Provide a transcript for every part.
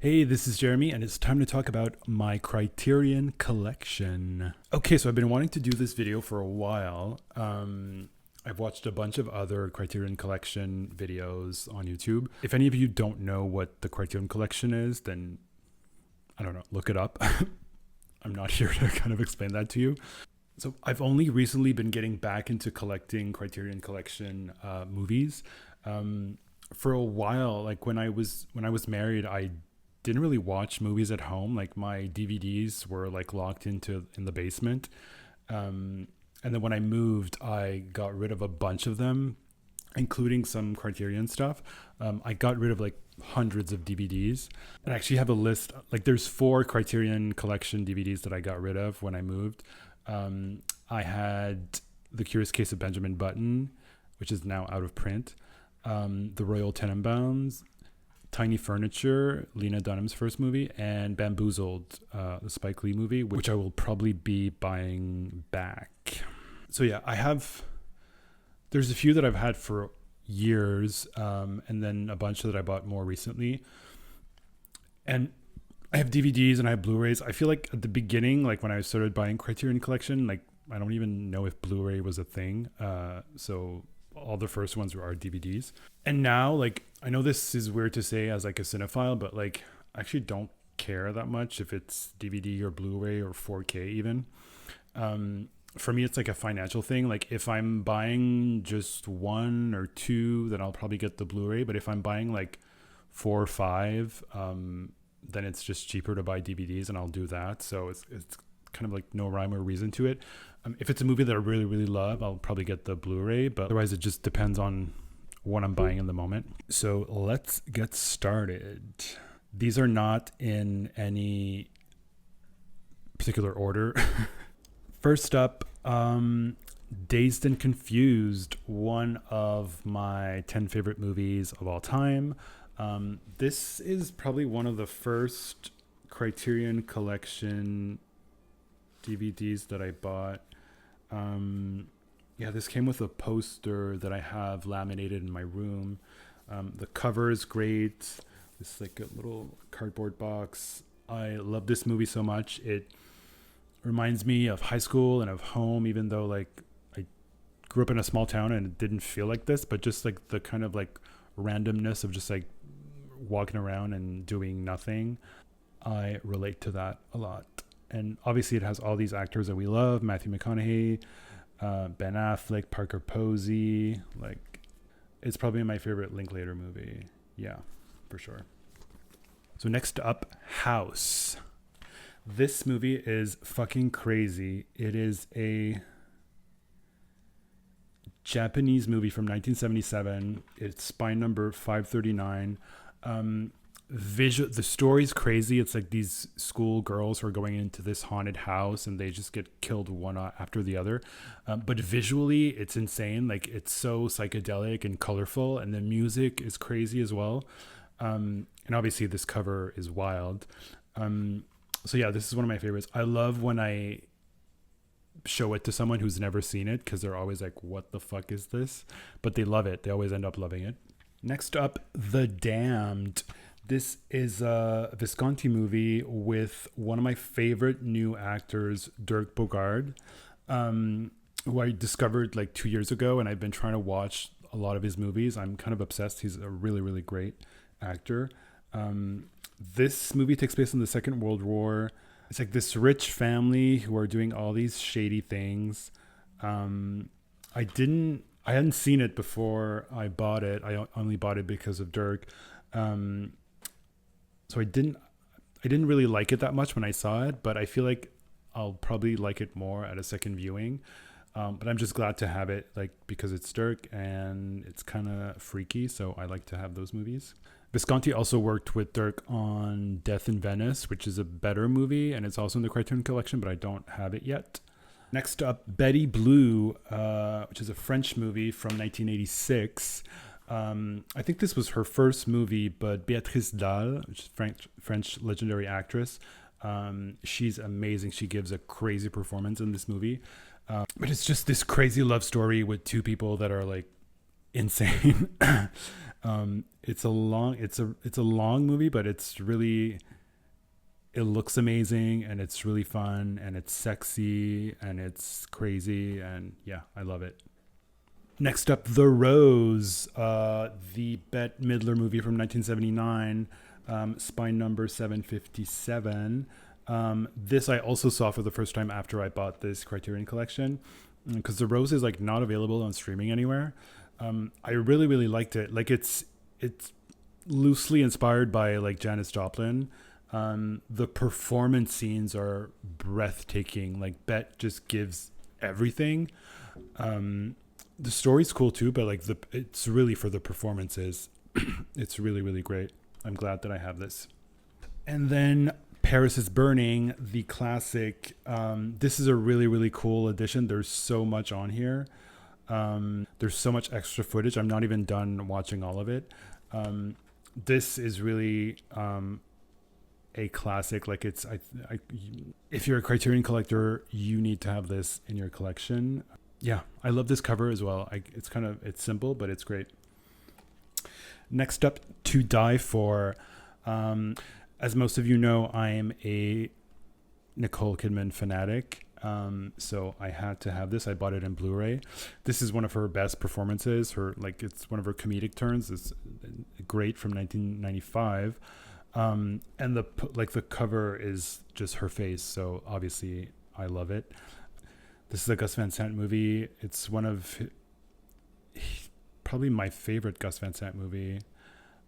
Hey, this is Jeremy, and it's time to talk about my Criterion Collection. Okay, so I've been wanting to do this video for a while. I've watched a bunch of other Criterion Collection videos on YouTube. If any of you don't know what the Criterion Collection is, then I don't know, look it up. I'm not here to kind of explain that to you. So I've only recently been getting back into collecting Criterion Collection movies. For a while, like when I was married, I didn't really watch movies at home. Like my DVDs were like locked in the basement. And then when I moved, I got rid of a bunch of them, including some Criterion stuff. I got rid of like hundreds of DVDs. And I actually have a list. Like there's 4 Criterion Collection DVDs that I got rid of when I moved. I had The Curious Case of Benjamin Button, which is now out of print. The Royal Tenenbaums, Tiny Furniture, Lena Dunham's first movie, and Bamboozled, the Spike Lee movie, which I will probably be buying back. So yeah, there's a few that I've had for years, and then a bunch that I bought more recently. And I have DVDs and I have Blu-rays. I feel like at the beginning, like when I started buying Criterion Collection, like I don't even know if Blu-ray was a thing. So all the first ones were DVDs. And now, like, I know this is weird to say as like a cinephile, but like I actually don't care that much if it's DVD or Blu-ray or 4K even. For me, it's like a financial thing. Like if I'm buying just 1 or 2, then I'll probably get the Blu-ray. But if I'm buying like 4 or 5, then it's just cheaper to buy DVDs, and I'll do that. So it's kind of like no rhyme or reason to it. If it's a movie that I really, really love, I'll probably get the Blu-ray, but otherwise it just depends on what I'm buying in the moment. So let's get started. These are not in any particular order. First up, Dazed and Confused, one of my 10 favorite movies of all time. This is probably one of the first Criterion Collection DVDs that I bought. This came with a poster that I have laminated in my room. The cover is great. It's like a little cardboard box. I love this movie so much. It reminds me of high school and of home, even though like I grew up in a small town and it didn't feel like this, but just like the kind of like randomness of just like walking around and doing nothing. I relate to that a lot. And obviously it has all these actors that we love: Matthew McConaughey, Ben Affleck, Parker Posey. Like, it's probably my favorite Linklater movie. Yeah, for sure. So next up, House. This movie is fucking crazy. It is a Japanese movie from 1977. It's spine number 539. The story's crazy. It's like these school girls who are going into this haunted house and they just get killed one after the other. But visually, it's insane. Like, it's so psychedelic and colorful, and the music is crazy as well. And obviously, this cover is wild. So yeah, this is one of my favorites. I love when I show it to someone who's never seen it, because they're always like, what the fuck is this? But they love it. They always end up loving it. Next up, The Damned. This is a Visconti movie with one of my favorite new actors, Dirk Bogarde, who I discovered like 2 years ago, and I've been trying to watch a lot of his movies. I'm kind of obsessed. He's a really, really great actor. This movie takes place in the Second World War. It's like this rich family who are doing all these shady things. I hadn't seen it before I bought it. I only bought it because of Dirk. So I didn't really like it that much when I saw it, but I feel like I'll probably like it more at a second viewing. But I'm just glad to have it, like, because it's Dirk and it's kind of freaky. So I like to have those movies. Visconti also worked with Dirk on Death in Venice, which is a better movie, and it's also in the Criterion Collection, but I don't have it yet. Next up, Betty Blue, which is a French movie from 1986. I think this was her first movie, but Béatrice Dalle, which is French legendary actress, she's amazing. She gives a crazy performance in this movie. But it's just this crazy love story with two people that are like insane. It's a long movie, but it looks amazing and it's really fun and it's sexy and it's crazy and yeah, I love it. Next up, The Rose, the Bette Midler movie from 1979, spine number 757. This I also saw for the first time after I bought this Criterion Collection because The Rose is like not available on streaming anywhere. I really really liked it. Like it's loosely inspired by like Janis Joplin. The performance scenes are breathtaking. Like Bette just gives everything. The story's cool too, but like it's really for the performances. It's really really great. I'm glad that I have this. And then Paris is Burning, the classic. This is a really really cool edition. There's so much on here. There's so much extra footage. I'm not even done watching all of it. This is really a classic. Like if you're a Criterion collector, you need to have this in your collection. Yeah, I love this cover as well. It's simple, but it's great. Next up, To Die For. As most of you know, I am a Nicole Kidman fanatic. So I had to have this. I bought it in Blu-ray. This is one of her best performances. It's one of her comedic turns. It's great from 1995. And the cover is just her face. So obviously I love it. This is a Gus Van Sant movie. It's probably my favorite Gus Van Sant movie.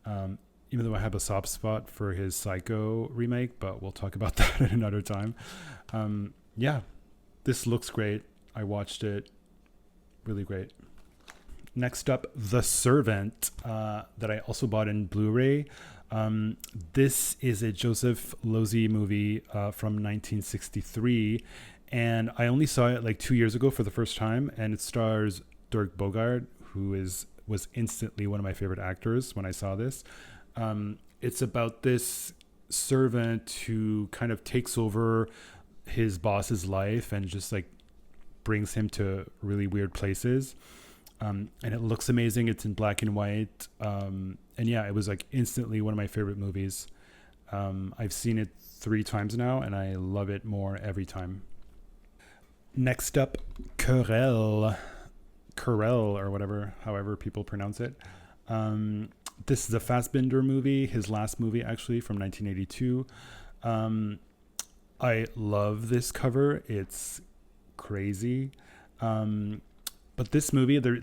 Even though I have a soft spot for his Psycho remake, but we'll talk about that at another time. Yeah, this looks great. I watched it. Really great. Next up, The Servant, that I also bought in Blu-ray. This is a Joseph Losey movie from 1963. And I only saw it like 2 years ago for the first time. And it stars Dirk Bogarde, who was instantly one of my favorite actors when I saw this. It's about this servant who kind of takes over his boss's life and just like brings him to really weird places. And it looks amazing. It's in black and white. And yeah, it was like instantly one of my favorite movies. I've seen it 3 times now and I love it more every time. Next up, Querelle or whatever, however people pronounce it. This is a Fassbinder movie, his last movie actually from 1982. I love this cover. It's crazy. But this movie, the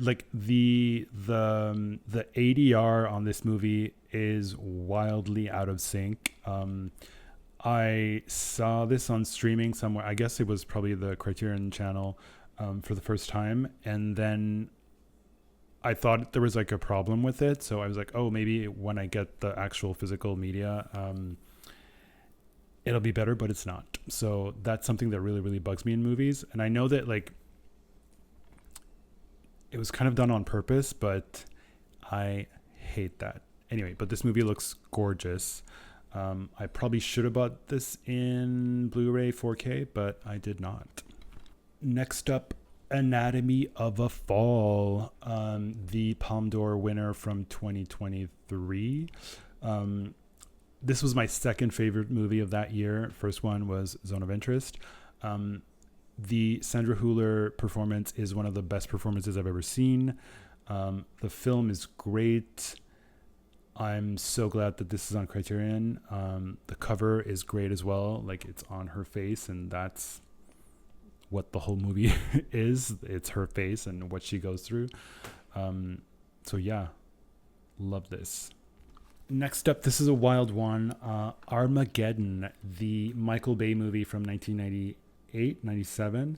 ADR on this movie is wildly out of sync. I saw this on streaming somewhere. I guess it was probably the Criterion channel for the first time. And then I thought there was like a problem with it. So I was like, oh, maybe when I get the actual physical media, it'll be better, but it's not. So that's something that really, really bugs me in movies. And I know that like it was kind of done on purpose, but I hate that. Anyway, but this movie looks gorgeous. I probably should have bought this in Blu-ray 4K, but I did not. Next up, Anatomy of a Fall, the Palme d'Or winner from 2023. This was my second favorite movie of that year. First one was Zone of Interest. The Sandra Hüller performance is one of the best performances I've ever seen. The film is great. I'm so glad that this is on Criterion. The cover is great as well. Like it's on her face, and that's what the whole movie is. It's her face and what she goes through. So yeah, love this. Next up, this is a wild one. Armageddon, the Michael Bay movie from 1998, 97.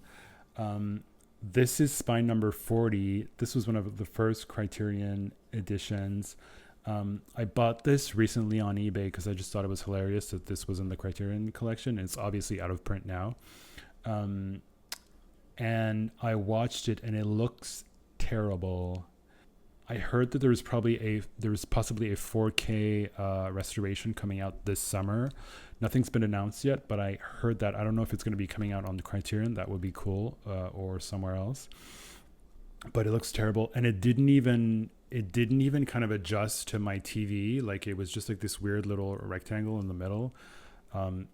This is spine number 40. This was one of the first Criterion editions. I bought this recently on eBay because I just thought it was hilarious that this was in the Criterion collection. It's obviously out of print now. And I watched it and it looks terrible. I heard that there was possibly a 4K restoration coming out this summer. Nothing's been announced yet, but I heard that. I don't know if it's going to be coming out on the Criterion. That would be cool, or somewhere else. but it looks terrible, and it didn't even kind of adjust to my TV. Like it was just like this weird little rectangle in the middle.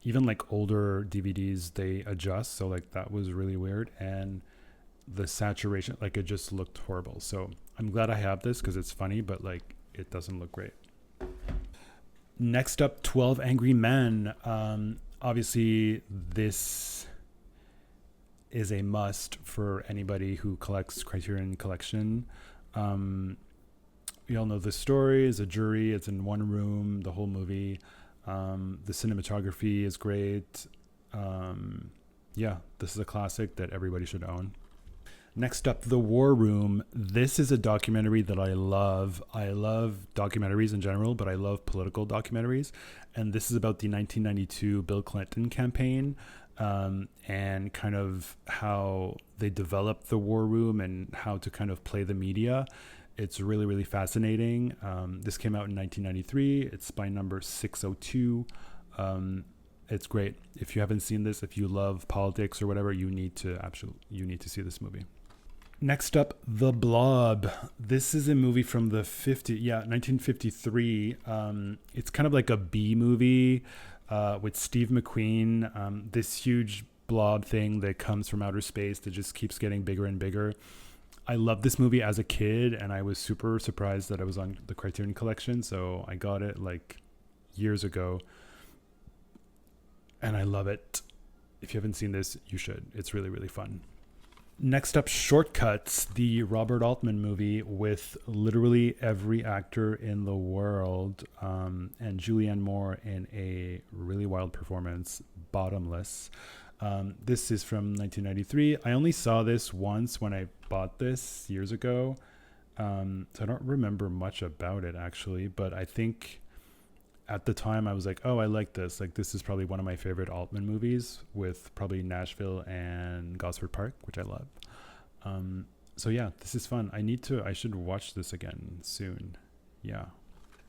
Even like older DVDs, they adjust, so like that was really weird, and the saturation, like it just looked horrible. So I'm glad I have this because it's funny, but like it doesn't look great. Next up, 12 Angry Men. Obviously, this is a must for anybody who collects Criterion Collection. Um, we all know the story is a jury. It's in one room, the whole movie. The cinematography is great. Yeah, this is a classic that everybody should own. Next up, The War Room. This is a documentary that I love. I love documentaries in general, but I love political documentaries. And this is about the 1992 Bill Clinton campaign, and kind of how they developed the War Room and how to kind of play the media. It's really, really fascinating. This came out in 1993. It's by number 602. It's great. If you haven't seen this, if you love politics or whatever, you need to see this movie. Next up, The Blob. This is a movie from the 1953. It's kind of like a B movie with Steve McQueen. This huge blob thing that comes from outer space that just keeps getting bigger and bigger. I loved this movie as a kid, and I was super surprised that it was on the Criterion Collection. So I got it like years ago, and I love it. If you haven't seen this, you should. It's really, really fun. Next up, Shortcuts, the Robert Altman movie with literally every actor in the world, and Julianne Moore in a really wild performance, Bottomless. This is from 1993. I only saw this once when I bought this years ago, so I don't remember much about it actually, but I think at the time I was like, oh, I like this. Like this is probably one of my favorite Altman movies, with probably Nashville and Gosford Park, which I love. So yeah, this is fun. I should watch this again soon. Yeah.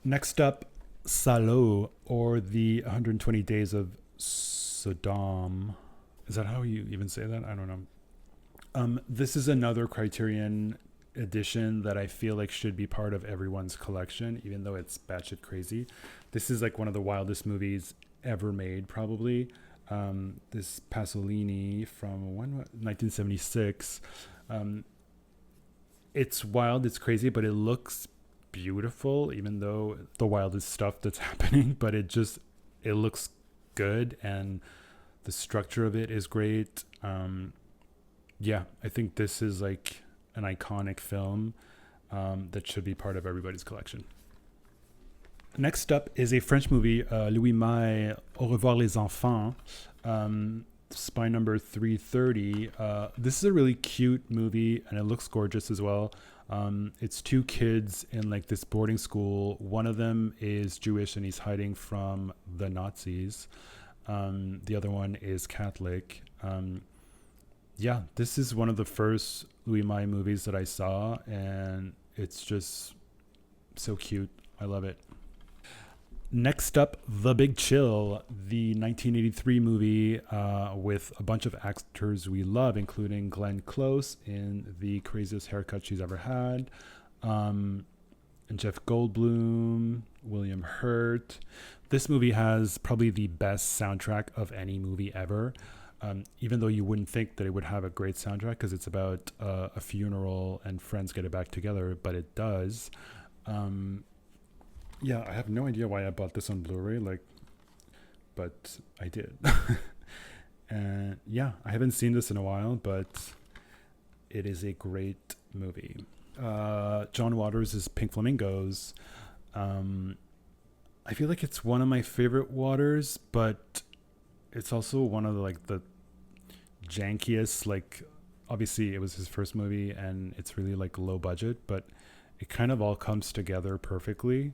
Next up, Salo, or the 120 Days of Sodom. Is that how you even say that? I don't know. This is another Criterion edition that I feel like should be part of everyone's collection, even though it's batshit crazy. This is like one of the wildest movies ever made, probably. This Pasolini from 1976. It's wild, it's crazy, but it looks beautiful, even though the wildest stuff that's happening. But it looks good, and the structure of it is great. Yeah, I think this is like an iconic film that should be part of everybody's collection. Next up is a French movie, Louis Malle, Au revoir les enfants, spy number 330. This is a really cute movie, and it looks gorgeous as well. It's two kids in like this boarding school. One of them is Jewish and he's hiding from the Nazis. The other one is Catholic. Yeah, this is one of the first Louis Malle movies that I saw, and it's just so cute. I love it. Next up, The Big Chill, the 1983 movie with a bunch of actors we love, including Glenn Close in the craziest haircut she's ever had, and Jeff Goldblum, William Hurt. This movie has probably the best soundtrack of any movie ever. Even though you wouldn't think that it would have a great soundtrack because it's about a funeral and friends getting back together, but it does. Yeah, I have no idea why I bought this on Blu-ray, but I did. And yeah, I haven't seen this in a while, but it is a great movie. John Waters' Pink Flamingos. I feel like it's one of my favorite Waters, but it's also one of the jankiest. Like, obviously it was his first movie and it's really like low budget, but it kind of all comes together perfectly.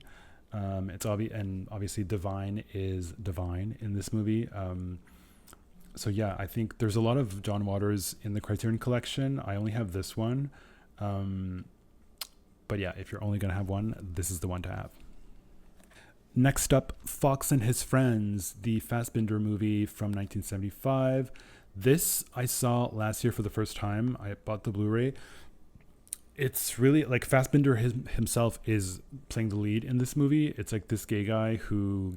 It's obvious, and obviously Divine is divine in this movie. So yeah, I think there's a lot of John Waters in the Criterion Collection. I only have this one, but yeah, if you're only gonna have one, this is the one to have. Next up, Fox and His Friends, the Fassbinder movie from 1975. This I saw last year for the first time. I bought the Blu-ray. it's really like Fassbender himself is playing the lead in this movie. It's like this gay guy who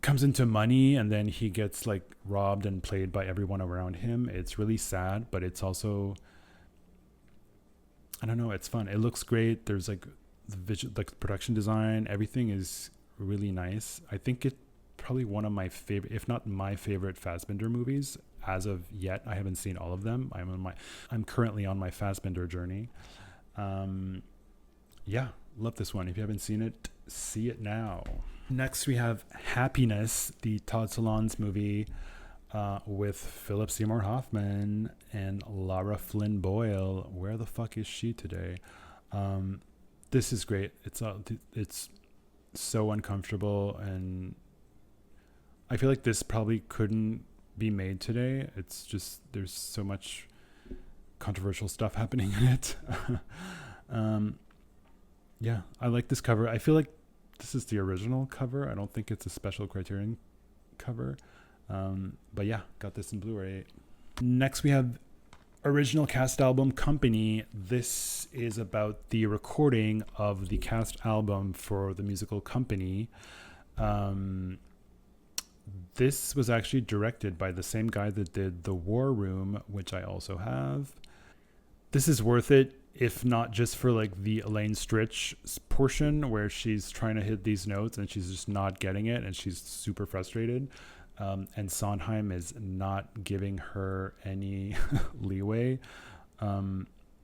comes into money, and then he gets like robbed and played by everyone around him. It's really sad, but it's also, I don't know, it's fun. It looks great. There's like the visual, like production design, everything is really nice. I think it probably one of my favorite, if not my favorite Fassbender movies as of yet. I haven't seen all of them. I'm currently on my Fassbender journey. Yeah, love this one. If you haven't seen it, see it now. Next, we have Happiness, the Todd Solondz movie with Philip Seymour Hoffman and Lara Flynn Boyle. Where the fuck is she today? This is great. It's so uncomfortable, and I feel like this probably couldn't be made today. It's just there's so much controversial stuff happening in it. Yeah, I like this cover. I feel like this is the original cover. I don't think it's a special Criterion cover. But yeah, got this in Blu-ray. Next, we have original cast album Company. This is about the recording of the cast album for the musical Company. This was actually directed by the same guy that did The War Room, which I also have. This is worth it, if not just for like the Elaine Stritch portion where she's trying to hit these notes and she's just not getting it and she's super frustrated. And Sondheim is not giving her any leeway.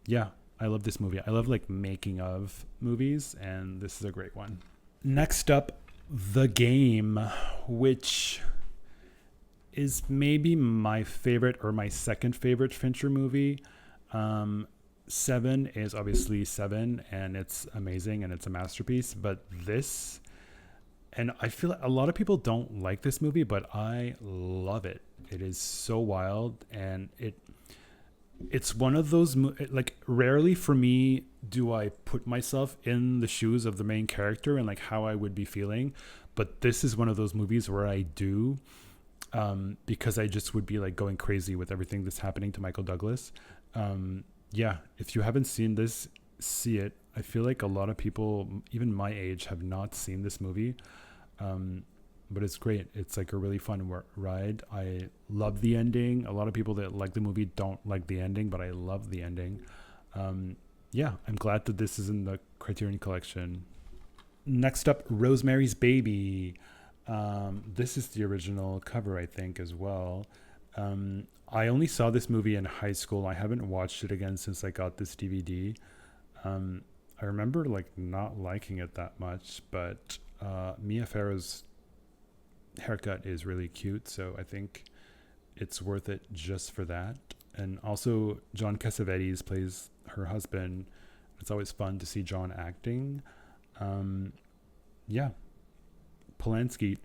Yeah, I love this movie. I love like making of movies, and this is a great one. Next up, The Game, which is maybe my favorite or my second favorite Fincher movie. Seven is obviously Seven, and it's amazing and it's a masterpiece. But this, and I feel like a lot of people don't like this movie, but I love it. It is so wild, and it's one of those like rarely for me do I put myself in the shoes of the main character and like how I would be feeling, but this is one of those movies where I do, because I just would be like going crazy with everything that's happening to Michael Douglas. Yeah, if you haven't seen this, see it. I feel like a lot of people, even my age, have not seen this movie. But it's great. It's like a really fun ride. I love the ending. A lot of people that like the movie don't like the ending, but I love the ending. Yeah, I'm glad that this is in the Criterion Collection. Next up, Rosemary's Baby. This is the original cover, I think, as well. I only saw this movie in high school. I haven't watched it again since I got this DVD. I remember like not liking it that much, but Mia Farrow's haircut is really cute, so I think it's worth it just for that. And also John Cassavetes plays her husband. It's always fun to see John acting. Yeah, Polanski,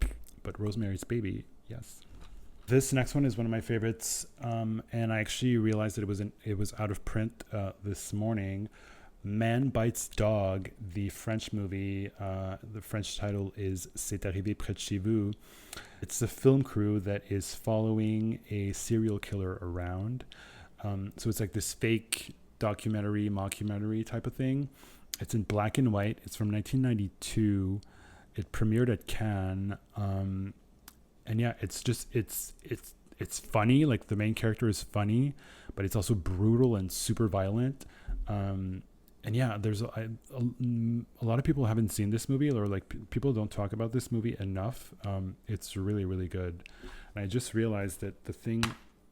but Rosemary's Baby, yes. This next one is one of my favorites, and I actually realized that it was out of print this morning. Man Bites Dog, the French movie. The French title is C'est arrivé près de chez vous. It's a film crew that is following a serial killer around. So it's like this fake documentary, mockumentary type of thing. It's in black and white. It's from 1992. It premiered at Cannes. And yeah, it's funny. Like the main character is funny, but it's also brutal and super violent. And yeah, there's a lot of people haven't seen this movie, or like people don't talk about this movie enough. It's really, really good. And I just realized that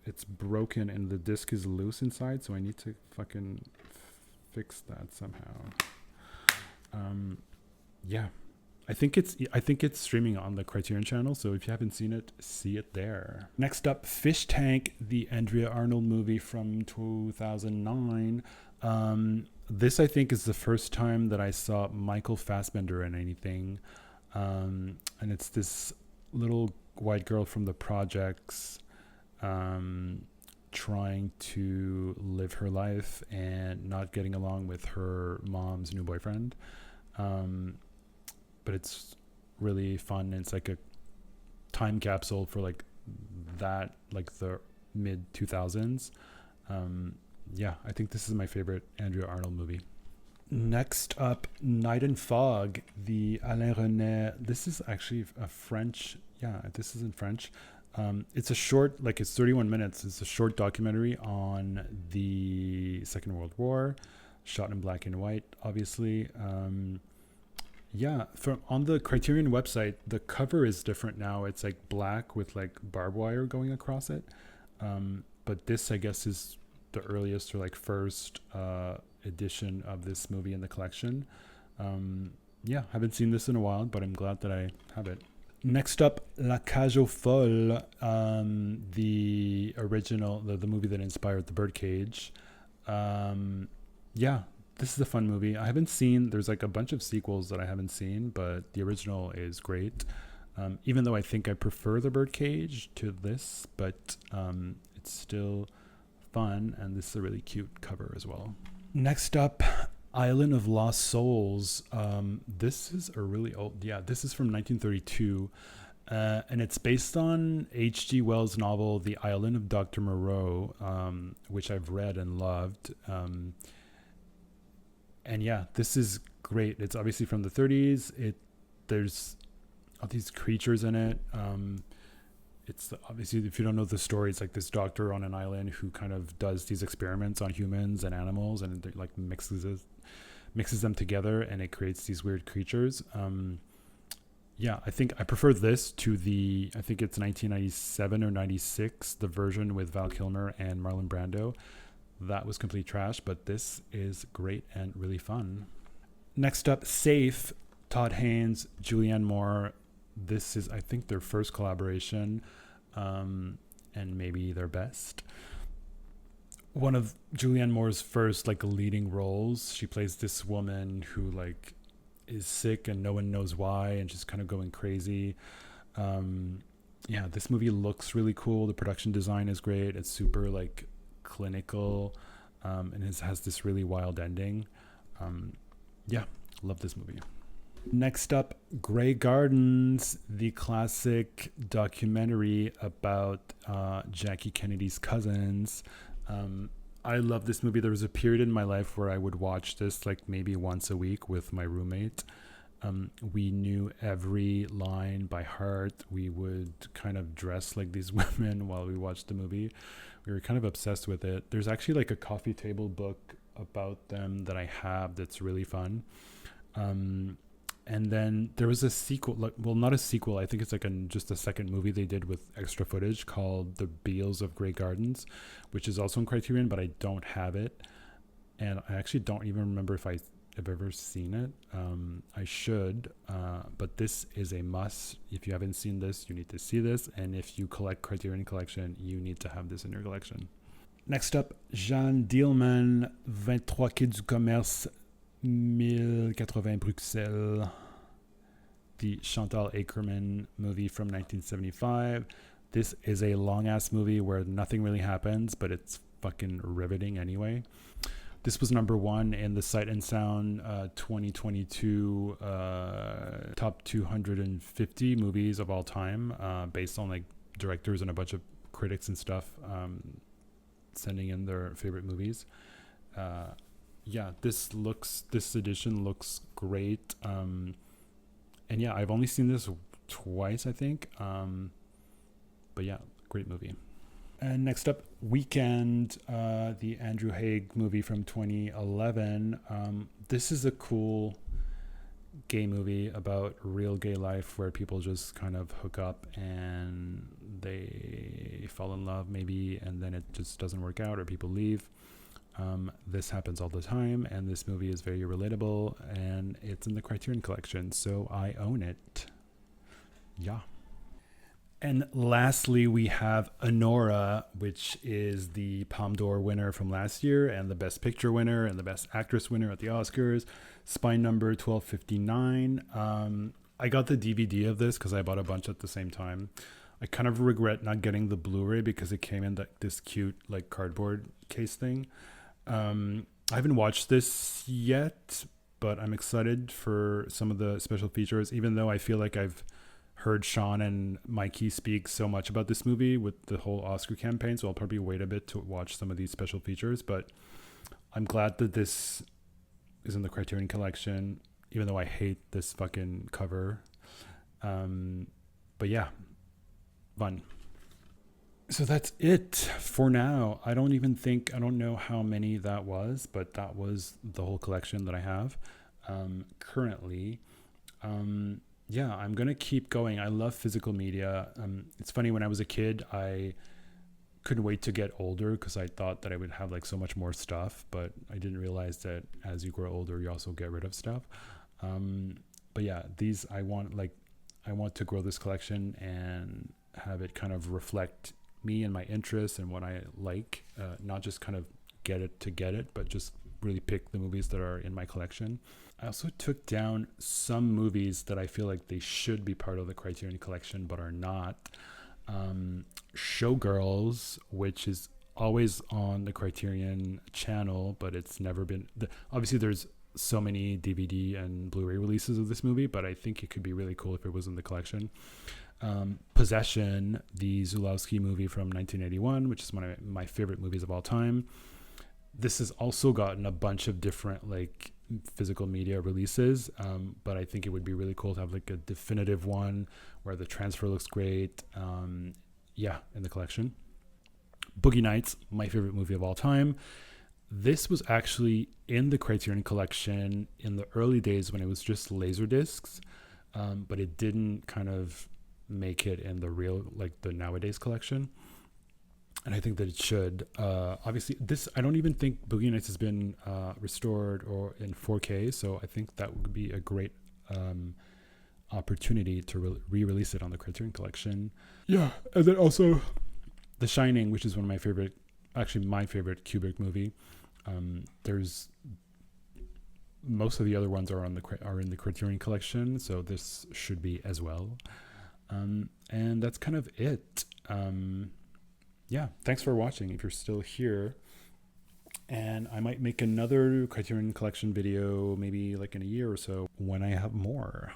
it's broken and the disc is loose inside, so I need to fucking fix that somehow. Yeah. I think it's streaming on the Criterion channel, so if you haven't seen it, see it there. Next up, Fish Tank, the Andrea Arnold movie from 2009. This, I think, is the first time that I saw Michael Fassbender in anything. And it's this little white girl from the projects trying to live her life and not getting along with her mom's new boyfriend. But it's really fun. It's like a time capsule for like that, like the mid 2000s. Yeah, I think this is my favorite Andrea Arnold movie. Next up, Night and Fog, the Alain René. This is actually a French. Yeah, this is in French. It's a short, like it's 31 minutes. It's a short documentary on the Second World War, shot in black and white, obviously. Yeah, from on the Criterion website, the cover is different now. It's like black with like barbed wire going across it. But this, I guess, is the earliest or like first edition of this movie in the collection. Yeah, haven't seen this in a while, but I'm glad that I have it. Next up, La Cage aux Folles, the original, the movie that inspired The Birdcage. Yeah, this is a fun movie. I haven't seen, there's like a bunch of sequels that I haven't seen, but the original is great. Even though I think I prefer The Birdcage to this, but it's still fun, and this is a really cute cover as well. Next up, Island of Lost Souls. This is a really old, yeah, this is from 1932, and it's based on H.G. Wells' novel The Island of Dr. Moreau, which I've read and loved. And yeah, this is great. It's obviously from the 30s. There's all these creatures in it. It's obviously, if you don't know the story, it's like this doctor on an island who kind of does these experiments on humans and animals, and like mixes them together, and it creates these weird creatures. Yeah, I think I prefer this to I think it's 1997 or 96, the version with Val Kilmer and Marlon Brando. That was complete trash, but this is great and really fun. Next up, Safe, Todd Haynes, Julianne Moore. This is, I think, their first collaboration, and maybe their best. One of Julianne Moore's first like leading roles. She plays this woman who like is sick and no one knows why, and she's kind of going crazy. Yeah, this movie looks really cool. The production design is great. It's super like clinical, and it has this really wild ending. Yeah, love this movie. Next up, Grey Gardens, the classic documentary about Jackie Kennedy's cousins. I love this movie. There was a period in my life where I would watch this like maybe once a week with my roommate. We knew every line by heart. We would kind of dress like these women while we watched the movie. We were kind of obsessed with it. There's actually like a coffee table book about them that I have that's really fun. And then there was a sequel, like, well, not a sequel. I think it's like just a second movie they did with extra footage called The Beals of Grey Gardens, which is also in Criterion, but I don't have it. And I actually don't even remember if I've ever seen it. I should, but this is a must. If you haven't seen this, you need to see this. And if you collect Criterion Collection, you need to have this in your collection. Next up, Jeanne Dielman, 23 Quai du Commerce, 1080 Bruxelles, the Chantal Akerman movie from 1975. This is a long-ass movie where nothing really happens, but it's fucking riveting anyway. This was number one in the Sight and Sound 2022 top 250 movies of all time, based on like directors and a bunch of critics and stuff sending in their favorite movies. Yeah, this edition looks great. And yeah, I've only seen this twice, I think. But yeah, great movie. And next up, Weekend, the Andrew Haigh movie from 2011. This is a cool gay movie about real gay life where people just kind of hook up and they fall in love maybe, and then it just doesn't work out or people leave. This happens all the time, and this movie is very relatable, and it's in the Criterion Collection, so I own it. Yeah. And lastly, we have Honora, which is the Palme d'Or winner from last year and the Best Picture winner and the Best Actress winner at the Oscars. Spine number 1259. I got the DVD of this because I bought a bunch at the same time. I kind of regret not getting the Blu-ray because it came in this cute like cardboard case thing. I haven't watched this yet, but I'm excited for some of the special features, even though I feel like I've heard Sean and Mikey speak so much about this movie with the whole Oscar campaign, so I'll probably wait a bit to watch some of these special features. But I'm glad that this is in the Criterion Collection, even though I hate this fucking cover. But yeah, fun. So that's it for now. I don't know how many that was, but that was the whole collection that I have currently. Yeah, I'm going to keep going. I love physical media. It's funny, when I was a kid, I couldn't wait to get older because I thought that I would have like so much more stuff, but I didn't realize that as you grow older, you also get rid of stuff. But yeah, I want to grow this collection and have it kind of reflect me and my interests and what I like, not just kind of get it, but just really pick the movies that are in my collection. I also took down some movies that I feel like they should be part of the Criterion Collection but are not. Showgirls, which is always on the Criterion channel, but it's never been obviously there's so many DVD and Blu-ray releases of this movie, but I think it could be really cool if it was in the collection. Possession, the Zulawski movie from 1981, which is one of my favorite movies of all time. This has also gotten a bunch of different like physical media releases, but I think it would be really cool to have like a definitive one where the transfer looks great. In the collection. Boogie Nights, my favorite movie of all time. This was actually in the Criterion Collection in the early days when it was just laser discs, but it didn't kind of make it in the real, like the nowadays collection. And I think that it should. Obviously, I don't even think Boogie Nights has been restored or in 4K, so I think that would be a great opportunity to re-release it on the Criterion Collection. Yeah, and then also The Shining, which is one of my favorite Kubrick movie. There's most of the other ones are in the Criterion Collection, so this should be as well. And that's kind of it. Yeah, thanks for watching if you're still here. And I might make another Criterion Collection video maybe like in a year or so when I have more.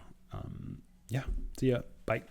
Yeah, see ya. Bye.